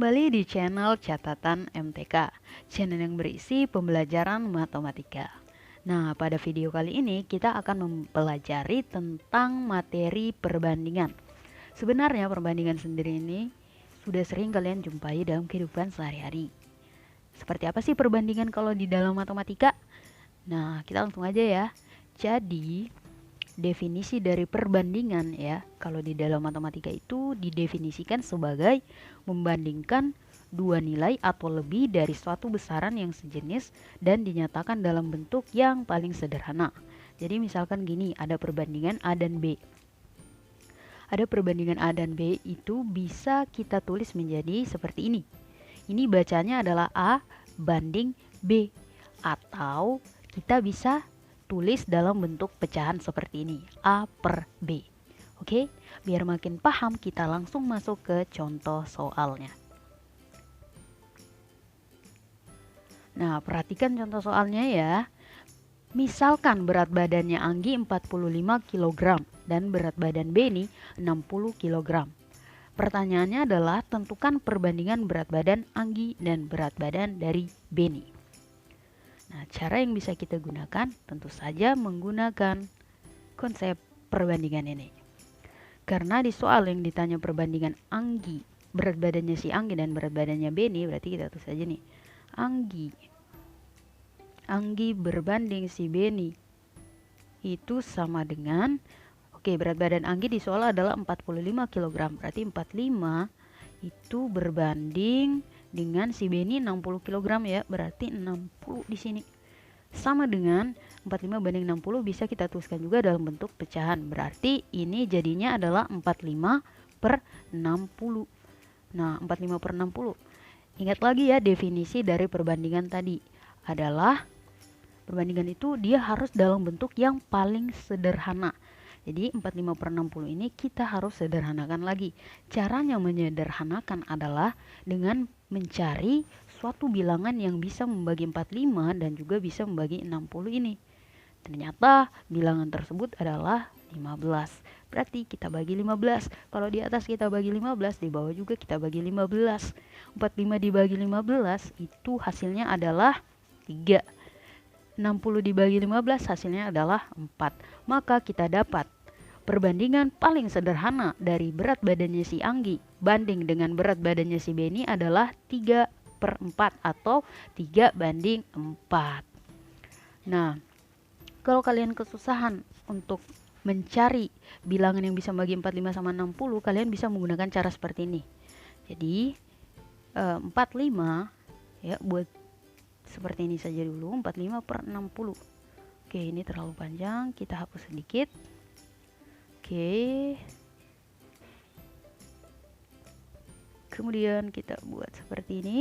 kembali di channel Catatan MTK, channel yang berisi pembelajaran matematika. Nah, pada video kali ini kita akan mempelajari tentang materi perbandingan. Sebenarnya perbandingan sendiri ini sudah sering kalian jumpai dalam kehidupan sehari-hari. Seperti apa sih perbandingan kalau di dalam matematika? Nah, kita langsung aja ya. Jadi, definisi dari perbandingan ya, kalau di dalam matematika itu didefinisikan sebagai membandingkan dua nilai atau lebih dari suatu besaran yang sejenis dan dinyatakan dalam bentuk yang paling sederhana. Jadi misalkan gini, ada perbandingan A dan B. Ada perbandingan A dan B itu bisa kita tulis menjadi seperti ini. Ini bacanya adalah A banding B, atau kita bisa tulis dalam bentuk pecahan seperti ini, A per B. Oke, biar makin paham kita langsung masuk ke contoh soalnya. Nah, perhatikan contoh soalnya ya. Misalkan berat badannya Anggi 45 kg dan berat badan Beni 60 kg. Pertanyaannya adalah tentukan perbandingan berat badan Anggi dan berat badan dari Beni. Nah, cara yang bisa kita gunakan tentu saja menggunakan konsep perbandingan ini. Karena di soal yang ditanya perbandingan Anggi, berat badannya si Anggi dan berat badannya Beni, berarti kita tulis saja nih. Anggi berbanding si Beni itu sama dengan, berat badan Anggi di soal adalah 45 kg. Berarti 45 itu berbanding dengan si Beni 60 kg ya, berarti 60 di sini. Sama dengan 45 banding 60 bisa kita tuliskan juga dalam bentuk pecahan. Berarti ini jadinya adalah 45 per 60. Nah, 45 per 60. Ingat lagi ya, definisi dari perbandingan tadi adalah perbandingan itu dia harus dalam bentuk yang paling sederhana. Jadi 45 per 60 ini kita harus sederhanakan lagi. Caranya menyederhanakan adalah dengan mencari suatu bilangan yang bisa membagi 45 dan juga bisa membagi 60 ini. Ternyata bilangan tersebut adalah 15. Berarti kita bagi 15. Kalau di atas kita bagi 15, di bawah juga kita bagi 15. 45 dibagi 15 itu hasilnya adalah 3. 60 dibagi 15 hasilnya adalah 4. Maka kita dapat perbandingan paling sederhana dari berat badannya si Anggi banding dengan berat badannya si Beni adalah 3 per 4 atau 3 banding 4. Nah, kalau kalian kesusahan untuk mencari bilangan yang bisa bagi 45 sama 60, kalian bisa menggunakan cara seperti ini. Jadi 45 ya, buat seperti ini saja dulu, 45 per 60. Oke, ini terlalu panjang, kita hapus sedikit. Oke. Kemudian kita buat seperti ini.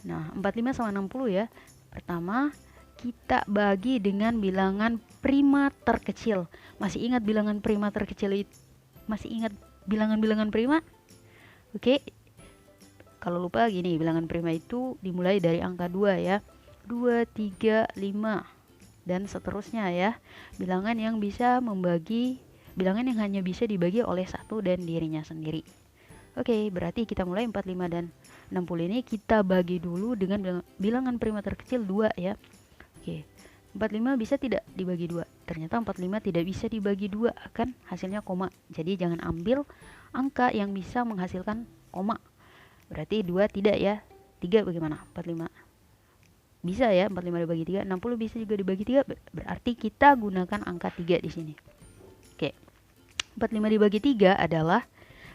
Nah, 45 sama 60 ya. Pertama, kita bagi dengan bilangan prima terkecil. Masih ingat bilangan prima terkecil itu? Masih ingat bilangan-bilangan prima? Oke. Kalau lupa gini, bilangan prima itu dimulai dari angka 2 ya. 2, 3, 5 dan seterusnya ya. Bilangan yang hanya bisa dibagi oleh satu dan dirinya sendiri. Oke, berarti kita mulai 45 dan 60 ini kita bagi dulu dengan bilangan prima terkecil 2 ya. Oke. 45 bisa tidak dibagi 2? Ternyata 45 tidak bisa dibagi 2, kan hasilnya koma. Jadi jangan ambil angka yang bisa menghasilkan koma. Berarti 2 tidak ya. 3 bagaimana? 45 bisa ya, 45 dibagi 3. 60 bisa juga dibagi 3. Berarti kita gunakan angka 3 di sini. Oke. 45 dibagi 3 adalah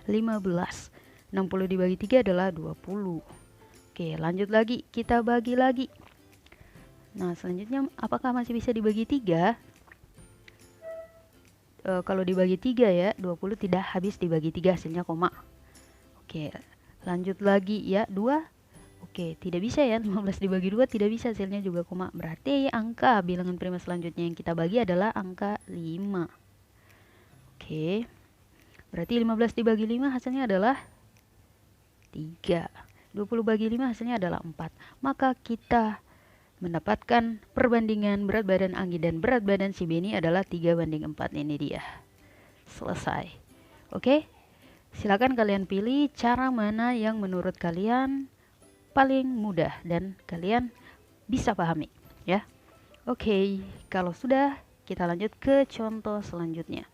15. 60 dibagi 3 adalah 20. Oke, lanjut lagi. Kita bagi lagi. Nah, selanjutnya apakah masih bisa dibagi 3? Kalau dibagi 3 ya, 20 tidak habis dibagi 3, hasilnya koma. Oke, lanjut lagi ya, 2. Oke, tidak bisa ya, 15 dibagi 2 tidak bisa, hasilnya juga koma. Berarti angka bilangan prima selanjutnya yang kita bagi adalah angka 5. Oke, berarti 15 dibagi 5 hasilnya adalah 3. 20 bagi 5 hasilnya adalah 4. Maka kita mendapatkan perbandingan berat badan Anggi dan berat badan si Beni adalah 3 banding 4. Ini dia. Selesai. Oke. Silakan kalian pilih cara mana yang menurut kalian paling mudah dan kalian bisa pahami ya. Oke, kalau sudah kita lanjut ke contoh selanjutnya.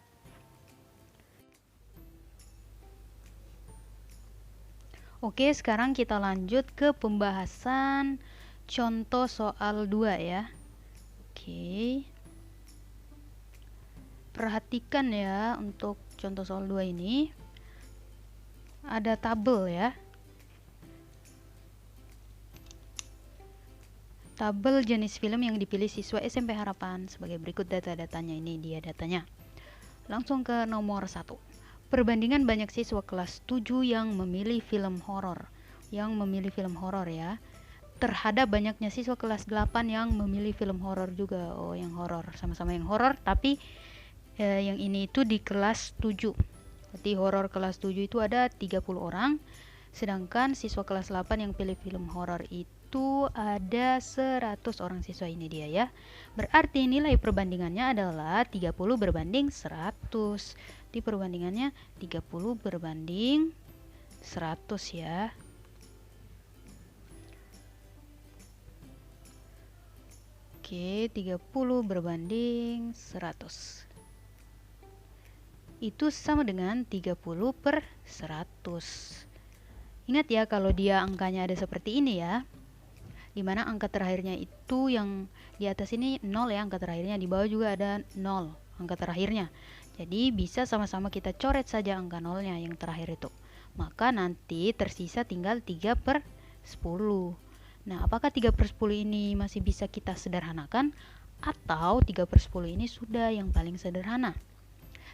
Oke, sekarang kita lanjut ke pembahasan contoh soal 2 ya. Oke. Perhatikan ya, untuk contoh soal 2 ini ada tabel ya. Tabel jenis film yang dipilih siswa SMP Harapan sebagai berikut data-datanya. Ini dia datanya. Langsung ke nomor 1. Perbandingan banyak siswa kelas 7 yang memilih film horor. Yang memilih film horor ya. Terhadap banyaknya siswa kelas 8 yang memilih film horor juga. Oh, yang horor, sama-sama yang horor, tapi yang ini itu di kelas 7. Berarti horor kelas 7 itu ada 30 orang. Sedangkan siswa kelas 8 yang pilih film horor itu ada 100 orang siswa. Ini dia ya. Berarti nilai perbandingannya adalah 30 berbanding 100. Di perbandingannya 30 berbanding 100 ya. Oke, 30 berbanding 100. Itu sama dengan 30 per 100. Ingat ya, kalau dia angkanya ada seperti ini ya, dimana angka terakhirnya itu yang di atas ini 0 ya, angka terakhirnya, di bawah juga ada 0 angka terakhirnya. Jadi bisa sama-sama kita coret saja angka 0-nya yang terakhir itu. Maka nanti tersisa tinggal 3 per 10. Nah, apakah 3 per 10 ini masih bisa kita sederhanakan, atau 3 per 10 ini sudah yang paling sederhana?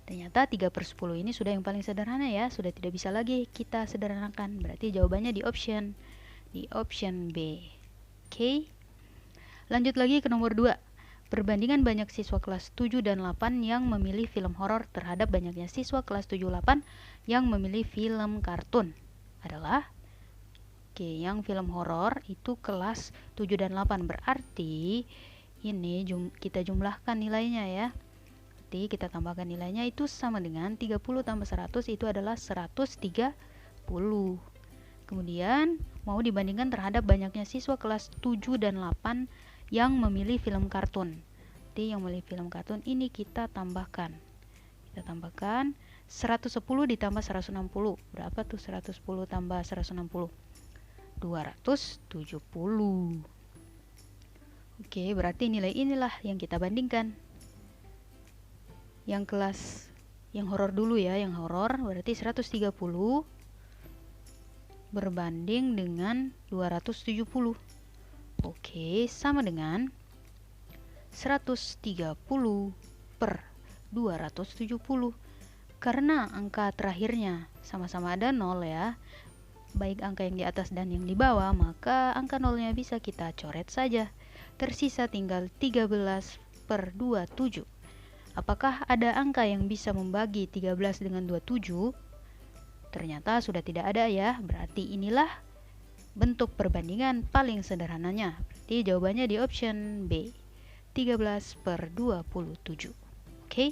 Ternyata 3 per 10 ini sudah yang paling sederhana ya, sudah tidak bisa lagi kita sederhanakan. Berarti jawabannya di option B. Oke. Lanjut lagi ke nomor 2. Perbandingan banyak siswa kelas 7 dan 8 yang memilih film horor terhadap banyaknya siswa kelas 7-8 yang memilih film kartun adalah yang film horor itu kelas 7 dan 8. Berarti ini kita jumlahkan nilainya ya. Kita tambahkan nilainya, itu sama dengan 30 tambah 100 itu adalah 130. Kemudian mau dibandingkan terhadap banyaknya siswa kelas 7 dan 8 yang memilih film kartun. Jadi yang memilih film kartun ini kita tambahkan. Kita tambahkan 110 ditambah 160. Berapa tuh 110 tambah 160? 270. Oke, berarti nilai inilah yang kita bandingkan. Yang kelas yang horor dulu ya, yang horor berarti 130 berbanding dengan 270. Oke, sama dengan 130 per 270. Karena angka terakhirnya sama-sama ada 0 ya, baik angka yang di atas dan yang di bawah, maka angka 0-nya bisa kita coret saja. Tersisa tinggal 13 per 27. Apakah ada angka yang bisa membagi 13 dengan 27? Ternyata sudah tidak ada ya. Berarti inilah bentuk perbandingan paling sederhananya. Berarti jawabannya di option B, 13 per 27. Oke.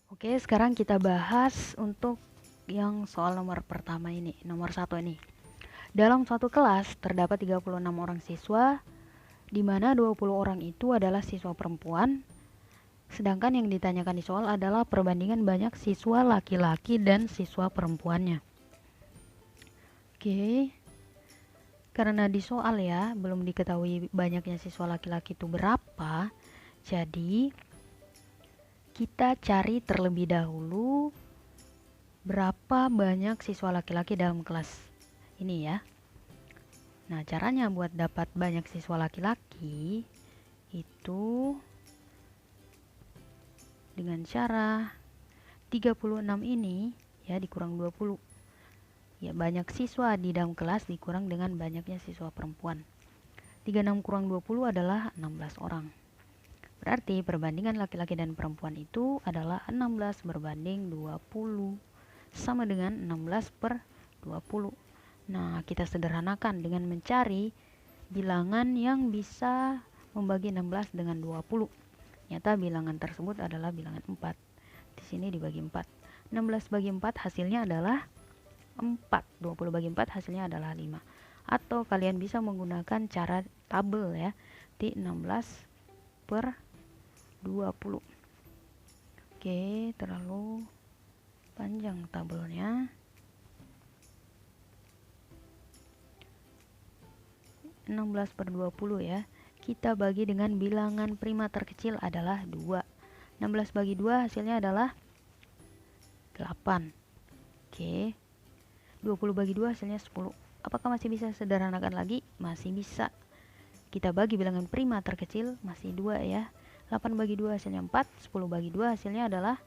Oke, sekarang kita bahas untuk yang soal nomor pertama ini, nomor 1 ini. Dalam suatu kelas terdapat 36 orang siswa, di mana 20 orang itu adalah siswa perempuan, sedangkan yang ditanyakan di soal adalah perbandingan banyak siswa laki-laki dan siswa perempuannya. Oke, karena di soal ya belum diketahui banyaknya siswa laki-laki itu berapa, jadi kita cari terlebih dahulu berapa banyak siswa laki-laki dalam kelas ini ya. Nah, caranya buat dapat banyak siswa laki-laki itu dengan cara 36 ini ya dikurang 20. Ya, banyak siswa di dalam kelas dikurang dengan banyaknya siswa perempuan. 36 kurang 20 adalah 16 orang. Berarti perbandingan laki-laki dan perempuan itu adalah 16 berbanding 20. Sama dengan 16 per 20. Nah, kita sederhanakan dengan mencari bilangan yang bisa membagi 16 dengan 20. Ternyata bilangan tersebut adalah bilangan 4. Di sini dibagi 4. 16 bagi 4 hasilnya adalah 4. 20 bagi 4 hasilnya adalah 5. Atau kalian bisa menggunakan cara tabel ya. Di 16 per 20. Oke, terlalu panjang tabelnya. 16 per 20 ya. Kita bagi dengan bilangan prima terkecil adalah 2. 16 bagi 2 hasilnya adalah 8. Oke. 20 bagi 2 hasilnya 10. Apakah masih bisa sederhanakan lagi? Masih bisa. Kita bagi bilangan prima terkecil masih 2 ya. 8 bagi 2 hasilnya 4. 10 bagi 2 hasilnya adalah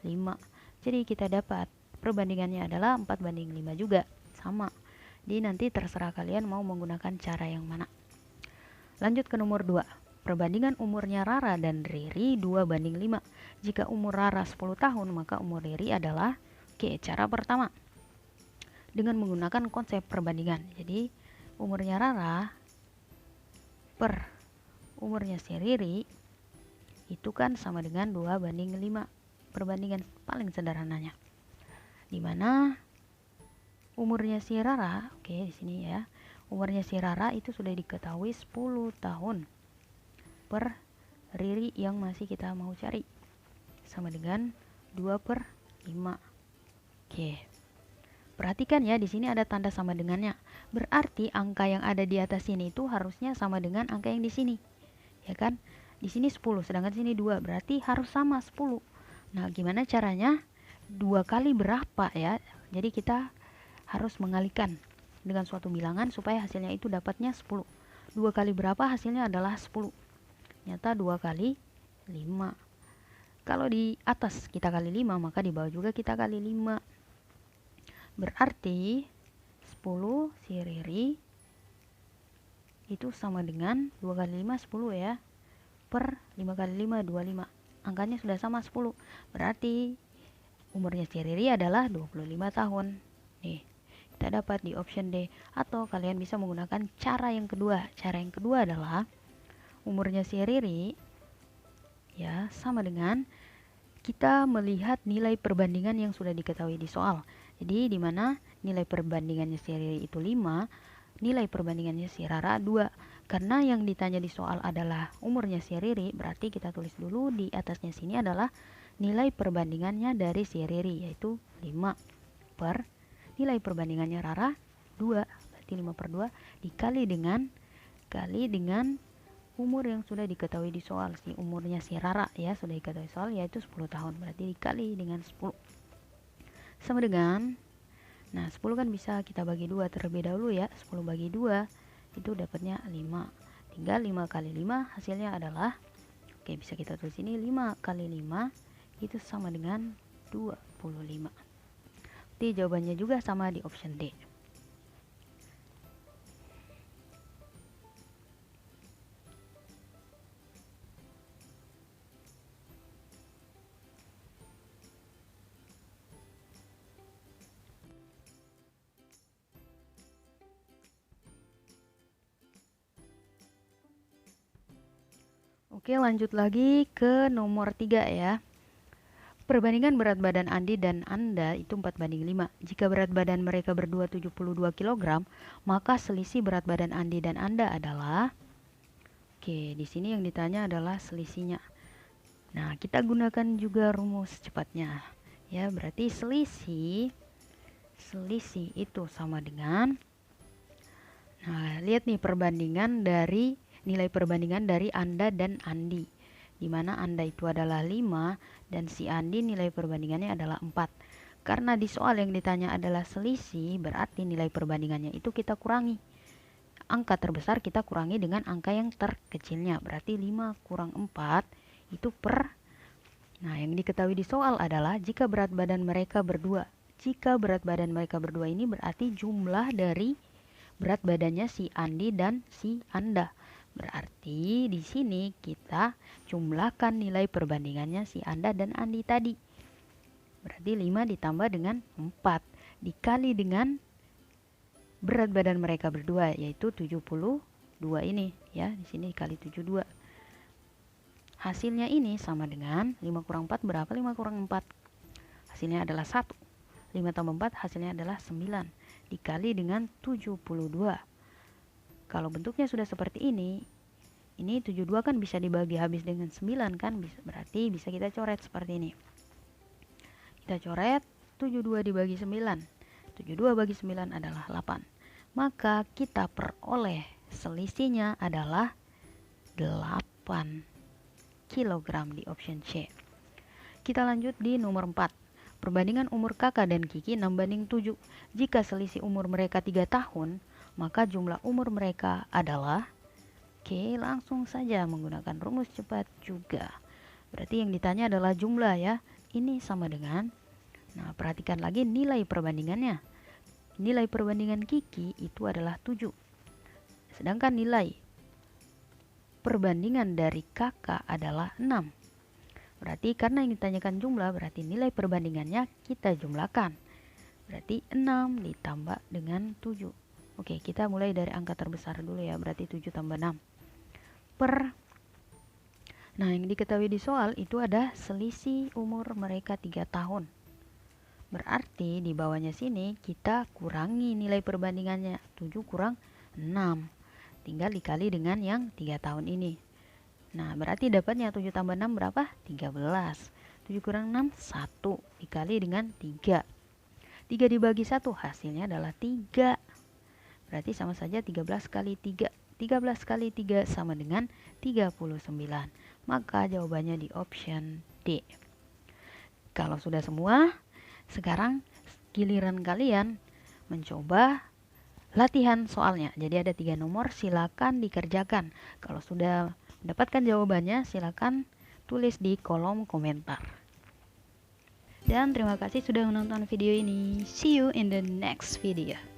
5. Jadi kita dapat perbandingannya adalah 4 banding 5 juga. Sama. Jadi nanti terserah kalian mau menggunakan cara yang mana. Lanjut ke nomor 2. Perbandingan umurnya Rara dan Riri 2 banding 5. Jika umur Rara 10 tahun, maka umur Riri adalah, cara pertama. Dengan menggunakan konsep perbandingan. Jadi, umurnya Rara per umurnya si Riri itu kan sama dengan 2 banding 5. Perbandingan paling sederhananya. Dimana umurnya si Rara, di sini ya. Umurnya si Rara itu sudah diketahui 10 tahun per Riri yang masih kita mau cari. Sama dengan 2 per 5. Perhatikan ya, di sini ada tanda sama dengannya. Berarti angka yang ada di atas sini itu harusnya sama dengan angka yang di sini. Ya kan? Di sini 10, sedangkan di sini 2. Berarti harus sama 10. Nah, gimana caranya? 2 kali berapa ya? Jadi kita harus mengalihkan dengan suatu bilangan supaya hasilnya itu dapatnya 10. 2 kali berapa hasilnya adalah 10. Nyata 2 kali 5. Kalau di atas kita kali 5, maka di bawah juga kita kali 5. Berarti 10 si Riri itu sama dengan 2 kali 5 10 ya. Per 5 kali 5 25. Angkanya sudah sama 10. Berarti umurnya si Riri adalah 25 tahun. Nih, kita dapat di option D. Atau kalian bisa menggunakan cara yang kedua. Cara yang kedua adalah umurnya si Riri ya sama dengan kita melihat nilai perbandingan yang sudah diketahui di soal. Jadi di mana nilai perbandingannya si Riri itu 5, nilai perbandingannya si Rara 2. Karena yang ditanya di soal adalah umurnya si Riri, berarti kita tulis dulu di atasnya sini adalah nilai perbandingannya dari si Riri, yaitu 5 per nilai perbandingannya Rara 2. Berarti 5 per 2 dikali dengan umur yang sudah diketahui di soal. Umurnya si Rara ya sudah diketahui soal, yaitu 10 tahun. Berarti dikali dengan 10 sama dengan, nah 10 kan bisa kita bagi 2 terlebih dahulu ya. 10 bagi 2 itu dapatnya 5. Tinggal 5 kali 5 hasilnya adalah, bisa kita tulis ini 5 kali 5 itu sama dengan 25. Jadi jawabannya juga sama di option D. Oke, lanjut lagi ke nomor 3 ya. Perbandingan berat badan Andi dan Anda itu 4 banding 5. Jika berat badan mereka berdua 72 kg, maka selisih berat badan Andi dan Anda adalah, di sini yang ditanya adalah selisihnya. Nah, kita gunakan juga rumus cepatnya. Ya, berarti selisih itu sama dengan, nah, lihat nih nilai perbandingan dari Anda dan Andi, di mana Anda itu adalah 5 dan si Andi nilai perbandingannya adalah 4. Karena di soal yang ditanya adalah selisih, berarti nilai perbandingannya itu kita kurangi. Angka terbesar kita kurangi dengan angka yang terkecilnya. Berarti 5 kurang 4 itu per, nah yang diketahui di soal adalah jika berat badan mereka berdua. Jika berat badan mereka berdua ini berarti jumlah dari berat badannya si Andi dan si Anda. Berarti di sini kita jumlahkan nilai perbandingannya si Anda dan Andi tadi. Berarti 5 ditambah dengan 4 dikali dengan berat badan mereka berdua, yaitu 72 ini ya. Di sini dikali 72. hasilnya ini sama dengan 5 kurang 4 berapa? 5 kurang 4 hasilnya adalah 1. 5 tambah 4 hasilnya adalah 9 dikali dengan 72. Kalau bentuknya sudah seperti ini 72 kan bisa dibagi habis dengan 9 kan, berarti bisa kita coret seperti ini. Kita coret 72 dibagi 9. 72 bagi 9 adalah 8. Maka kita peroleh selisihnya adalah 8 kg di option C. Kita lanjut di nomor 4. Perbandingan umur kakak dan Kiki 6 banding 7. Jika selisih umur mereka 3 tahun, maka jumlah umur mereka adalah, oke, langsung saja menggunakan rumus cepat juga. Berarti yang ditanya adalah jumlah ya. Ini sama dengan, nah perhatikan lagi nilai perbandingannya. Nilai perbandingan Kiki itu adalah 7. Sedangkan nilai perbandingan dari kakak adalah 6. Berarti karena yang ditanyakan jumlah, berarti nilai perbandingannya kita jumlahkan. Berarti 6 ditambah dengan 7. Oke, kita mulai dari angka terbesar dulu ya. Berarti 7 tambah 6. Nah, yang diketahui di soal itu ada selisih umur mereka 3 tahun. Berarti di bawahnya sini kita kurangi nilai perbandingannya. 7 kurang 6. Tinggal dikali dengan yang 3 tahun ini. Nah, berarti dapatnya 7 tambah 6 berapa? 13. 7 kurang 6, 1. Dikali dengan 3. 3 dibagi 1, hasilnya adalah 3. Berarti sama saja 13 kali 3. 13 kali 3 sama dengan 39. Maka jawabannya di option D. Kalau sudah semua, sekarang giliran kalian mencoba latihan soalnya. Jadi ada 3 nomor, silakan dikerjakan. Kalau sudah mendapatkan jawabannya, silakan tulis di kolom komentar. Dan terima kasih sudah menonton video ini. See you in the next video.